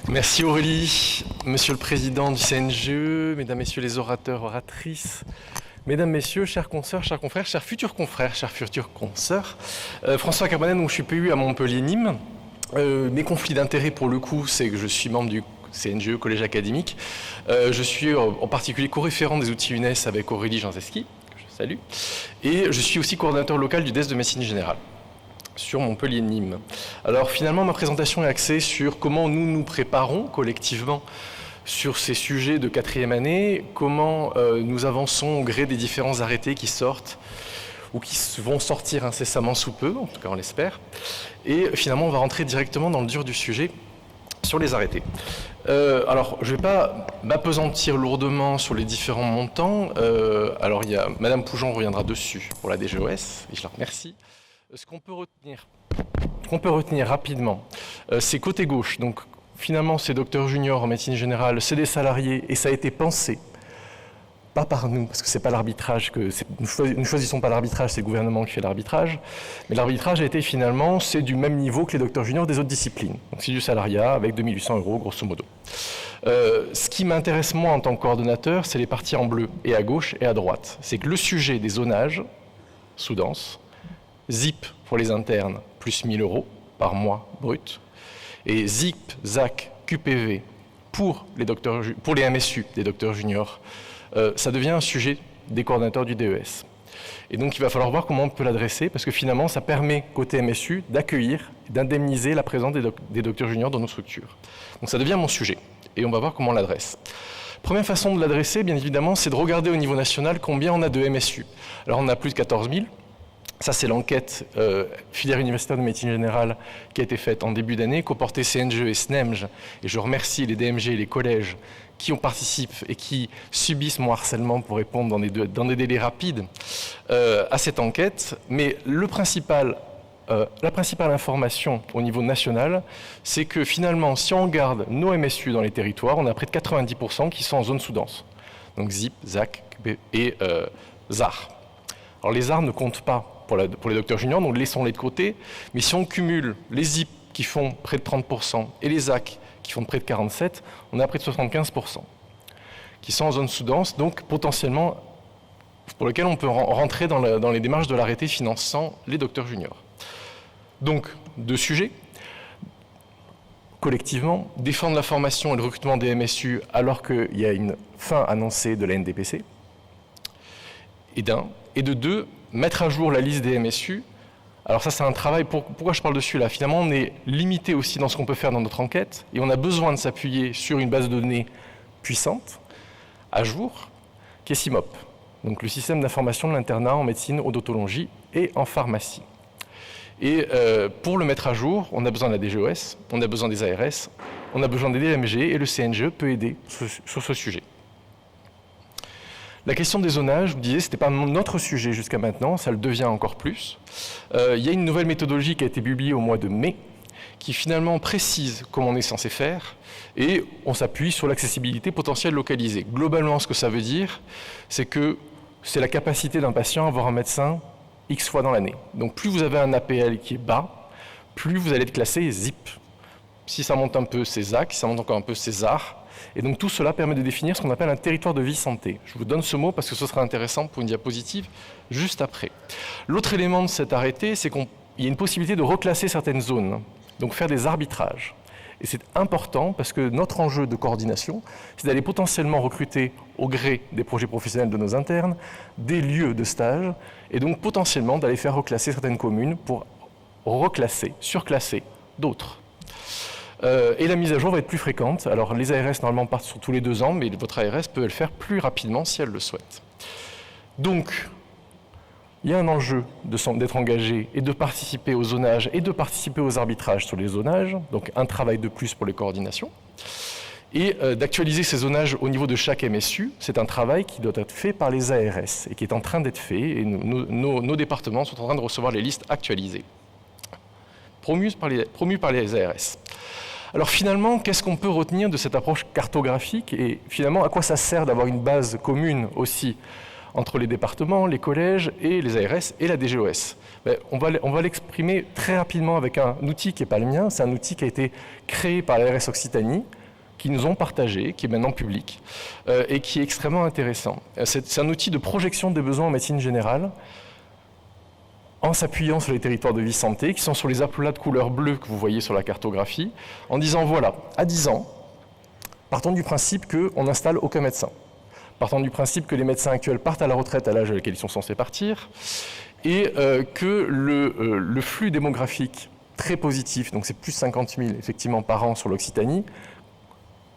Merci Aurélie, Monsieur le Président du CNGE, Mesdames, Messieurs les orateurs, oratrices, Mesdames, Messieurs, chers consoeurs, chers confrères, chers futurs confrères, chers futures consoeurs. François Carbonet, donc je suis PU à Montpellier-Nîmes. Mes conflits d'intérêts pour le coup, c'est que je suis membre du CNGE, Collège académique. Je suis en particulier co-référent des outils UNES avec Aurélie Janzeski, que je salue. Et je suis aussi coordinateur local du desk de médecine générale sur Montpellier-Nîmes. Alors finalement, ma présentation est axée sur comment nous nous préparons collectivement sur ces sujets de quatrième année, comment nous avançons au gré des différents arrêtés qui sortent ou qui vont sortir incessamment sous peu, en tout cas on l'espère. Et finalement, on va rentrer directement dans le dur du sujet sur les arrêtés. Alors, je ne vais pas m'appesantir lourdement sur les différents montants. Alors, Madame Poujon reviendra dessus pour la DGOS, et je la remercie. Ce qu'on peut retenir rapidement, c'est côté gauche. Donc, finalement, c'est docteurs juniors en médecine générale, c'est des salariés, et ça a été pensé, pas par nous, parce que c'est pas l'arbitrage, nous ne choisissons pas l'arbitrage, c'est le gouvernement qui fait l'arbitrage, mais l'arbitrage a été finalement, c'est du même niveau que les docteurs juniors des autres disciplines. Donc, c'est du salariat avec 2800 €, grosso modo. Ce qui m'intéresse moi en tant que coordonnateur, c'est les parties en bleu, et à gauche et à droite. C'est que le sujet des zonages, sous-dense, ZIP pour les internes, plus 1000 € par mois brut. Et ZIP, ZAC, QPV pour les MSU des docteurs juniors, ça devient un sujet des coordonnateurs du DES. Et donc il va falloir voir comment on peut l'adresser, parce que finalement ça permet, côté MSU, d'accueillir et d'indemniser la présence des docteurs juniors dans nos structures. Donc ça devient mon sujet, et on va voir comment on l'adresse. Première façon de l'adresser, bien évidemment, c'est de regarder au niveau national combien on a de MSU. Alors on a plus de 14 000. Ça, c'est l'enquête filière universitaire de médecine générale qui a été faite en début d'année, coportée CNGE et SNEMG. Et je remercie les DMG et les collèges qui participent et qui subissent mon harcèlement pour répondre dans des délais rapides à cette enquête. Mais la principale information au niveau national, c'est que finalement, si on regarde nos MSU dans les territoires, on a près de 90% qui sont en zone sous-dense. Donc ZIP, ZAC et ZAR. Alors les ZAR ne comptent pas pour les docteurs juniors, donc laissons-les de côté. Mais si on cumule les ZIP qui font près de 30% et les ZAC qui font près de 47%, on a près de 75% qui sont en zone sous-dense, donc potentiellement pour lequel on peut rentrer dans les démarches de l'arrêté finançant les docteurs juniors. Donc, deux sujets. Collectivement, défendre la formation et le recrutement des MSU alors qu'il y a une fin annoncée de la NDPC, et de deux, mettre à jour la liste des MSU. Alors ça, c'est un travail, pourquoi je parle de celui-là? Finalement, on est limité aussi dans ce qu'on peut faire dans notre enquête, et on a besoin de s'appuyer sur une base de données puissante, à jour, qui est CIMOP, donc le système d'information de l'internat en médecine, odontologie et en pharmacie. Et pour le mettre à jour, on a besoin de la DGOS, on a besoin des ARS, on a besoin des DMG, et le CNGE peut aider sur ce sujet. La question des zonages, je vous disais, ce n'était pas notre sujet jusqu'à maintenant, ça le devient encore plus. Il y a une nouvelle méthodologie qui a été publiée au mois de mai, qui finalement précise comment on est censé faire, et on s'appuie sur l'accessibilité potentielle localisée. Globalement, ce que ça veut dire, c'est que c'est la capacité d'un patient à voir un médecin X fois dans l'année. Donc plus vous avez un APL qui est bas, plus vous allez être classé ZIP. Si ça monte un peu, c'est ZAC, si ça monte encore un peu, c'est ZAR. Et donc tout cela permet de définir ce qu'on appelle un territoire de vie santé. Je vous donne ce mot parce que ce sera intéressant pour une diapositive juste après. L'autre élément de cet arrêté, c'est qu'il y a une possibilité de reclasser certaines zones, donc faire des arbitrages. Et c'est important parce que notre enjeu de coordination, c'est d'aller potentiellement recruter au gré des projets professionnels de nos internes, des lieux de stage, et donc potentiellement d'aller faire reclasser certaines communes pour reclasser, surclasser d'autres. Et la mise à jour va être plus fréquente. Alors les ARS normalement partent sur tous les 2 ans, mais votre ARS peut le faire plus rapidement si elle le souhaite. Donc, il y a un enjeu d'être engagé et de participer au zonage et de participer aux arbitrages sur les zonages, donc un travail de plus pour les coordinations. Et d'actualiser ces zonages au niveau de chaque MSU, c'est un travail qui doit être fait par les ARS et qui est en train d'être fait, et nos départements sont en train de recevoir les listes actualisées, promues par les ARS. Alors finalement, qu'est-ce qu'on peut retenir de cette approche cartographique, et finalement à quoi ça sert d'avoir une base commune aussi entre les départements, les collèges et les ARS et la DGOS? On va l'exprimer très rapidement avec un outil qui n'est pas le mien, c'est un outil qui a été créé par l'ARS Occitanie, qui nous ont partagé, qui est maintenant public, et qui est extrêmement intéressant. C'est un outil de projection des besoins en médecine générale, en s'appuyant sur les territoires de vie santé, qui sont sur les aplats de couleur bleue que vous voyez sur la cartographie, en disant voilà, à 10 ans, partons du principe qu'on n'installe aucun médecin. Partons du principe que les médecins actuels partent à la retraite à l'âge auquel ils sont censés partir, et que le flux démographique très positif, donc c'est plus 50 000 effectivement par an sur l'Occitanie,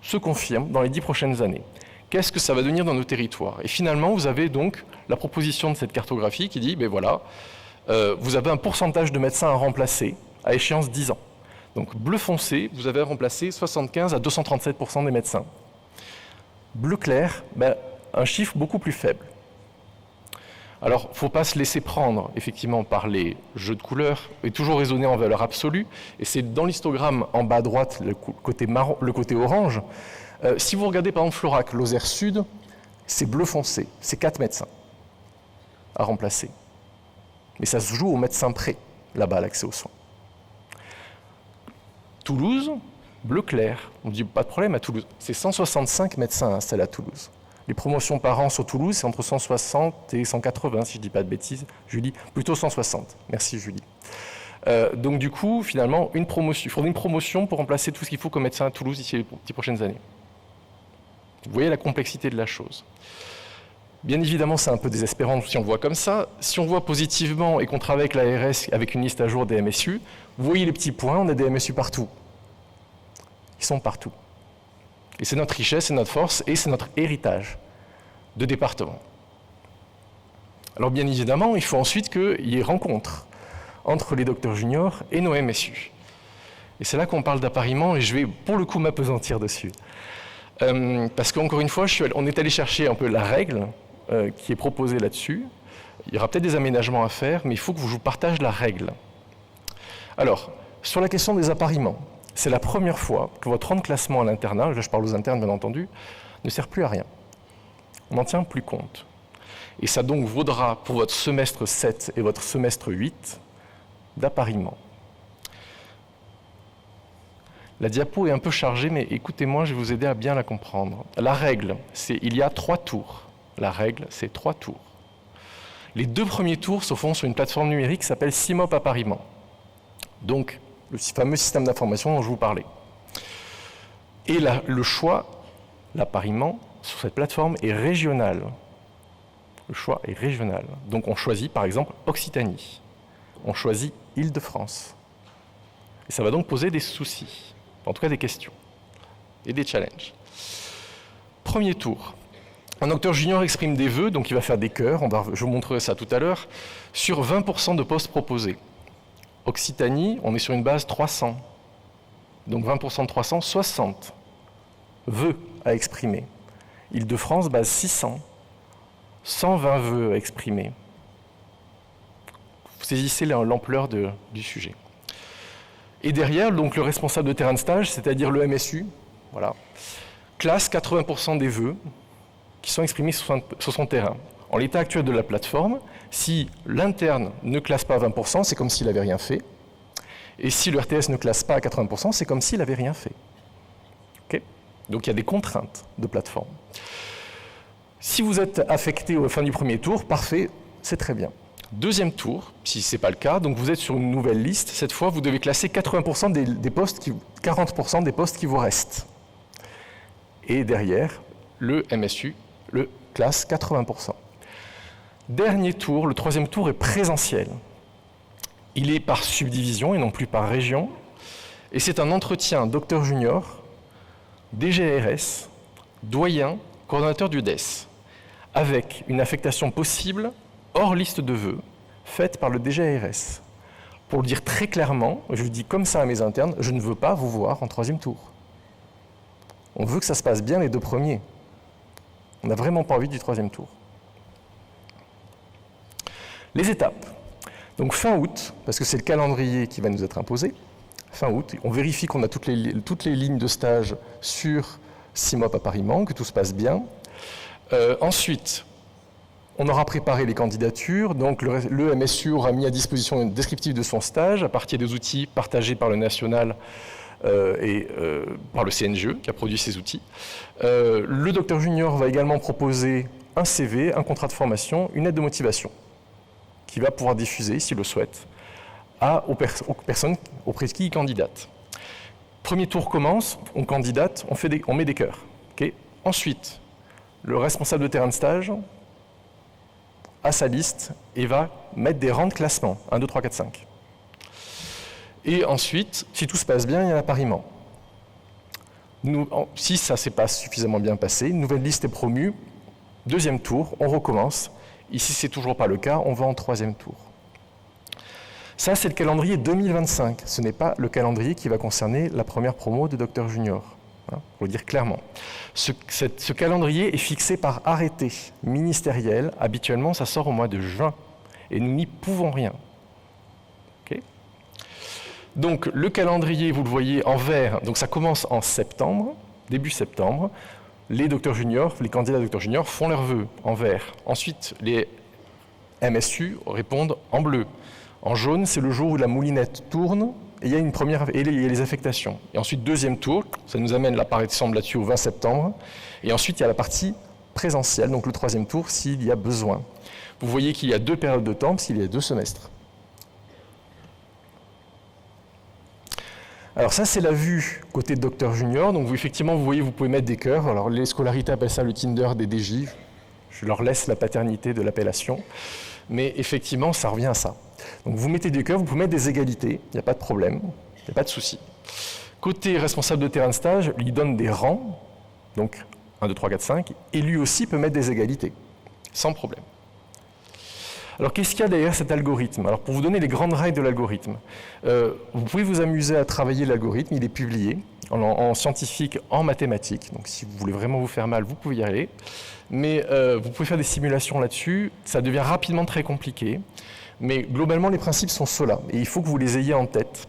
se confirme dans les 10 prochaines années. Qu'est-ce que ça va devenir dans nos territoires? Et finalement, vous avez donc la proposition de cette cartographie qui dit, ben voilà, vous avez un pourcentage de médecins à remplacer à échéance 10 ans. Donc bleu foncé, vous avez remplacé 75 à 237% des médecins. Bleu clair, ben, un chiffre beaucoup plus faible. Alors, il ne faut pas se laisser prendre, effectivement, par les jeux de couleurs, et toujours raisonner en valeur absolue. Et c'est dans l'histogramme, en bas à droite, le côté orange. Si vous regardez, par exemple, Florac, Lozère Sud, c'est bleu foncé. C'est 4 médecins à remplacer. Mais ça se joue au médecin près, là-bas, l'accès aux soins. Toulouse, bleu clair. On dit, pas de problème à Toulouse. C'est 165 médecins installés à Toulouse. Les promotions par an sur Toulouse, c'est entre 160 et 180, si je ne dis pas de bêtises. Julie, plutôt 160. Merci Julie. Donc du coup, finalement, il faudrait une promotion pour remplacer tout ce qu'il faut comme médecin à Toulouse d'ici les 10 prochaines années. Vous voyez la complexité de la chose. Bien évidemment, c'est un peu désespérant si on le voit comme ça. Si on voit positivement et qu'on travaille avec l'ARS, avec une liste à jour des MSU, vous voyez les petits points, on a des MSU partout. Ils sont partout. Et c'est notre richesse, c'est notre force et c'est notre héritage de département. Alors bien évidemment, il faut ensuite qu'il y ait rencontre entre les docteurs juniors et nos MSU. Et c'est là qu'on parle d'appariement et je vais pour le coup m'appesantir dessus. Parce qu'encore une fois, on est allé chercher un peu la règle qui est proposée là-dessus. Il y aura peut-être des aménagements à faire, mais il faut que je vous partage la règle. Alors, sur la question des appariements, c'est la première fois que votre rang de classement à l'internat, là je parle aux internes bien entendu, ne sert plus à rien. On n'en tient plus compte. Et ça donc vaudra pour votre semestre 7 et votre semestre 8 d'appariement. La diapo est un peu chargée, mais écoutez-moi, je vais vous aider à bien la comprendre. La règle, c'est il y a 3 tours. La règle, c'est 3 tours. Les 2 premiers tours se font sur une plateforme numérique qui s'appelle CIMOP Appariement. Donc, le fameux système d'information dont je vous parlais. Et le choix, l'appariement, sur cette plateforme est régional. Le choix est régional. Donc on choisit par exemple Occitanie. On choisit Île-de-France. Et ça va donc poser des soucis, en tout cas des questions et des challenges. Premier tour. Un docteur junior exprime des vœux, donc il va faire des chœurs, je vous montrerai ça tout à l'heure, sur 20% de postes proposés. Occitanie, on est sur une base 300. Donc 20% de 300, 60 vœux à exprimer. Île-de-France, base 600. 120 vœux à exprimer. Vous saisissez l'ampleur du sujet. Et derrière, donc, le responsable de terrain de stage, c'est-à-dire le MSU, voilà, classe 80% des vœux qui sont exprimés sur son terrain. En l'état actuel de la plateforme, si l'interne ne classe pas à 20%, c'est comme s'il n'avait rien fait. Et si le RTS ne classe pas à 80%, c'est comme s'il n'avait rien fait. Okay. Donc il y a des contraintes de plateforme. Si vous êtes affecté à la fin du premier tour, parfait, c'est très bien. Deuxième tour, si ce n'est pas le cas, donc vous êtes sur une nouvelle liste. Cette fois, vous devez classer 80% des postes 40% des postes qui vous restent. Et derrière, le MSU le classe 80%. Dernier tour, le troisième tour est présentiel. Il est par subdivision et non plus par région. Et c'est un entretien docteur junior, DGARS, doyen, coordonnateur du DES, avec une affectation possible hors liste de vœux, faite par le DGARS. Pour le dire très clairement, je le dis comme ça à mes internes, je ne veux pas vous voir en troisième tour. On veut que ça se passe bien les 2 premiers. On n'a vraiment pas envie du troisième tour. Les étapes. Donc fin août, parce que c'est le calendrier qui va nous être imposé, fin août, on vérifie qu'on a toutes les lignes de stage sur CIMOP Appariement, que tout se passe bien. Ensuite, on aura préparé les candidatures, donc le MSU aura mis à disposition une descriptive de son stage à partir des outils partagés par le national et par le CNGE qui a produit ces outils. Le docteur junior va également proposer un CV, un contrat de formation, une aide de motivation qui va pouvoir diffuser, s'il le souhaite, aux personnes auprès de qui il candidate. Premier tour commence, on candidate, on met des cœurs. Okay. Ensuite, le responsable de terrain de stage a sa liste et va mettre des rangs de classement, 1, 2, 3, 4, 5. Et ensuite, si tout se passe bien, il y a l'appariement. Si ça ne s'est pas suffisamment bien passé, une nouvelle liste est promue, deuxième tour, on recommence. Et si ce n'est toujours pas le cas, on va en troisième tour. Ça, c'est le calendrier 2025. Ce n'est pas le calendrier qui va concerner la première promo de Docteur Junior. Hein, pour le dire clairement. Ce calendrier est fixé par arrêté ministériel. Habituellement, ça sort au mois de juin. Et nous n'y pouvons rien. Okay. Donc, le calendrier, vous le voyez en vert. Donc, ça commence en septembre, début septembre. Les docteurs juniors, les candidats docteurs juniors font leurs vœux en vert. Ensuite, les MSU répondent en bleu. En jaune, c'est le jour où la moulinette tourne et il y a les affectations. Et ensuite, deuxième tour, ça nous amène là, par exemple là-dessus au 20 septembre. Et ensuite, il y a la partie présentielle, donc le troisième tour, s'il y a besoin. Vous voyez qu'il y a 2 périodes de temps, parce qu'il y a 2 semestres. Alors ça, c'est la vue côté docteur junior. Donc effectivement, vous voyez, vous pouvez mettre des cœurs. Alors les scolarités appellent ça le Tinder des DJ. Je leur laisse la paternité de l'appellation. Mais effectivement, ça revient à ça. Donc vous mettez des cœurs, vous pouvez mettre des égalités, il n'y a pas de problème, il n'y a pas de souci. Côté responsable de terrain de stage, il donne des rangs, donc 1, 2, 3, 4, 5, et lui aussi peut mettre des égalités, sans problème. Alors qu'est-ce qu'il y a derrière cet algorithme? Alors pour vous donner les grandes règles de l'algorithme, vous pouvez vous amuser à travailler l'algorithme, il est publié en scientifique, en mathématiques, donc si vous voulez vraiment vous faire mal, vous pouvez y aller. Mais vous pouvez faire des simulations là-dessus, ça devient rapidement très compliqué. Mais globalement, les principes sont ceux-là, et il faut que vous les ayez en tête.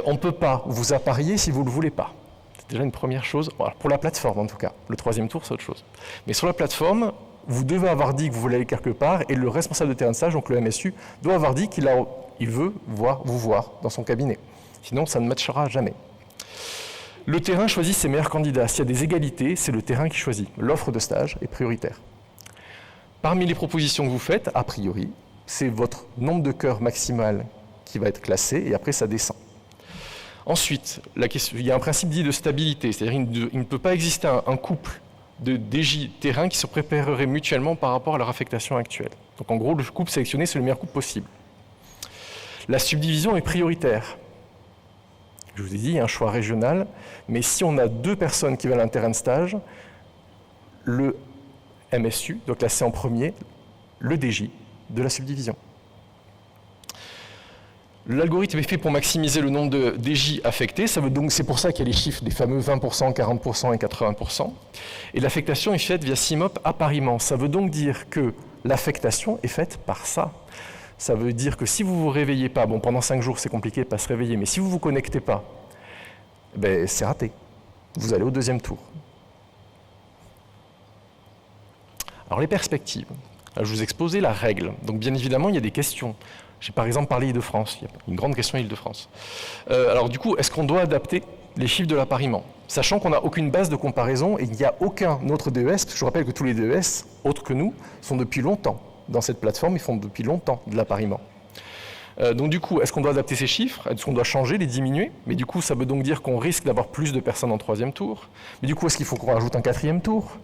On ne peut pas vous apparier si vous ne le voulez pas. C'est déjà une première chose, voilà, pour la plateforme en tout cas. Le troisième tour, c'est autre chose. Mais sur la plateforme, vous devez avoir dit que vous voulez aller quelque part, et le responsable de terrain de stage, donc le MSU, doit avoir dit qu'il veut vous voir dans son cabinet. Sinon, ça ne matchera jamais. Le terrain choisit ses meilleurs candidats. S'il y a des égalités, c'est le terrain qui choisit. L'offre de stage est prioritaire. Parmi les propositions que vous faites, a priori, c'est votre nombre de cœurs maximal qui va être classé, et après ça descend. Ensuite, il y a un principe dit de stabilité, c'est-à-dire qu'il ne peut pas exister un couple de DJ terrain qui se préparerait mutuellement par rapport à leur affectation actuelle. Donc en gros, le couple sélectionné, c'est le meilleur couple possible. La subdivision est prioritaire. Je vous ai dit, il y a un choix régional, mais si on a 2 personnes qui veulent un terrain de stage, le MSU doit classer en premier le DJ de la subdivision. L'algorithme est fait pour maximiser le nombre de DJ affectés, c'est pour ça qu'il y a les chiffres des fameux 20%, 40% et 80%. Et l'affectation est faite via SIMOP appariement. Ça veut donc dire que l'affectation est faite par ça. Ça veut dire que si vous ne vous réveillez pas, bon pendant 5 jours c'est compliqué de ne pas se réveiller, mais si vous ne vous connectez pas, ben, c'est raté. Vous allez au deuxième tour. Alors les perspectives. Je vous ai exposé la règle. Donc bien évidemment, il y a des questions. J'ai par exemple parlé Île-de-France. Il y a une grande question Île-de-France. Alors du coup, est-ce qu'on doit adapter les chiffres de l'appariement? Sachant qu'on n'a aucune base de comparaison et il n'y a aucun autre DES, parce que je vous rappelle que tous les DES, autres que nous, sont depuis longtemps dans cette plateforme, ils font depuis longtemps de l'appariement. Donc du coup, est-ce qu'on doit adapter ces chiffres? Est-ce qu'on doit changer, les diminuer? Mais du coup, ça veut donc dire qu'on risque d'avoir plus de personnes en troisième tour. Mais du coup, est-ce qu'il faut qu'on rajoute un quatrième tour?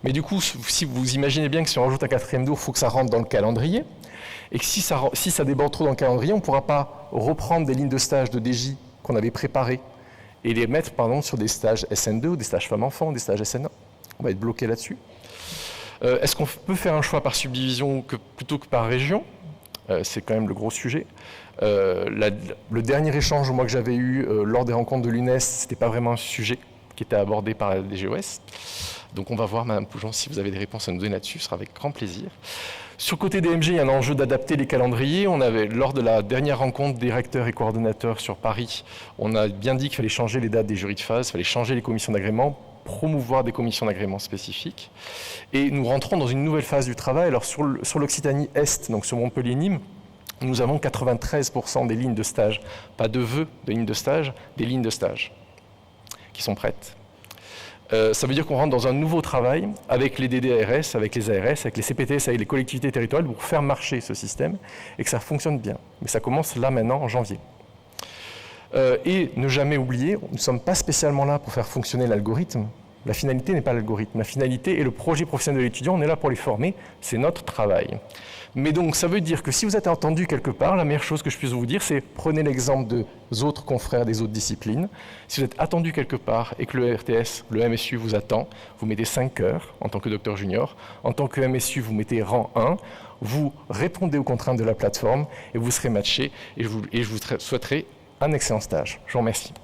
Mais du coup, si vous imaginez bien que si on rajoute un quatrième tour, il faut que ça rentre dans le calendrier. Et que si ça déborde trop dans le calendrier, on ne pourra pas reprendre des lignes de stage de DJ qu'on avait préparées et les mettre, par exemple, sur des stages SN2 ou des stages femmes-enfants ou des stages SN1. On va être bloqué là-dessus. Est-ce qu'on peut faire un choix par subdivision plutôt que par région? C'est quand même le gros sujet. Le dernier échange moi, que j'avais eu lors des rencontres de l'UNES, ce n'était pas vraiment un sujet qui était abordé par la DGOS. Donc on va voir, Madame Poujon, si vous avez des réponses à nous donner là-dessus, ce sera avec grand plaisir. Sur le côté DMG, il y a un enjeu d'adapter les calendriers. Lors de la dernière rencontre des recteurs et coordonnateurs sur Paris, on a bien dit qu'il fallait changer les dates des jurys de phase, il fallait changer les commissions d'agrément, promouvoir des commissions d'agrément spécifiques. Et nous rentrons dans une nouvelle phase du travail. Alors sur l'Occitanie Est, donc sur Montpellier-Nîmes, nous avons 93% des lignes de stage, pas de vœux de lignes de stage, des lignes de stage. qui sont prêtes. Ça veut dire qu'on rentre dans un nouveau travail avec les DDARS, avec les ARS, avec les CPTS, avec les collectivités territoriales pour faire marcher ce système et que ça fonctionne bien. Mais ça commence là maintenant en janvier. Et ne jamais oublier, nous ne sommes pas spécialement là pour faire fonctionner l'algorithme. La finalité n'est pas l'algorithme. La finalité est le projet professionnel de l'étudiant. On est là pour les former. C'est notre travail. Mais donc, ça veut dire que si vous êtes entendu quelque part, la meilleure chose que je puisse vous dire, c'est prenez l'exemple des autres confrères des autres disciplines. Si vous êtes attendu quelque part et que le RTS, le MSU vous attend, vous mettez 5 heures en tant que docteur junior. En tant que MSU, vous mettez rang 1. Vous répondez aux contraintes de la plateforme et vous serez matché. Et je vous souhaiterai un excellent stage. Je vous remercie.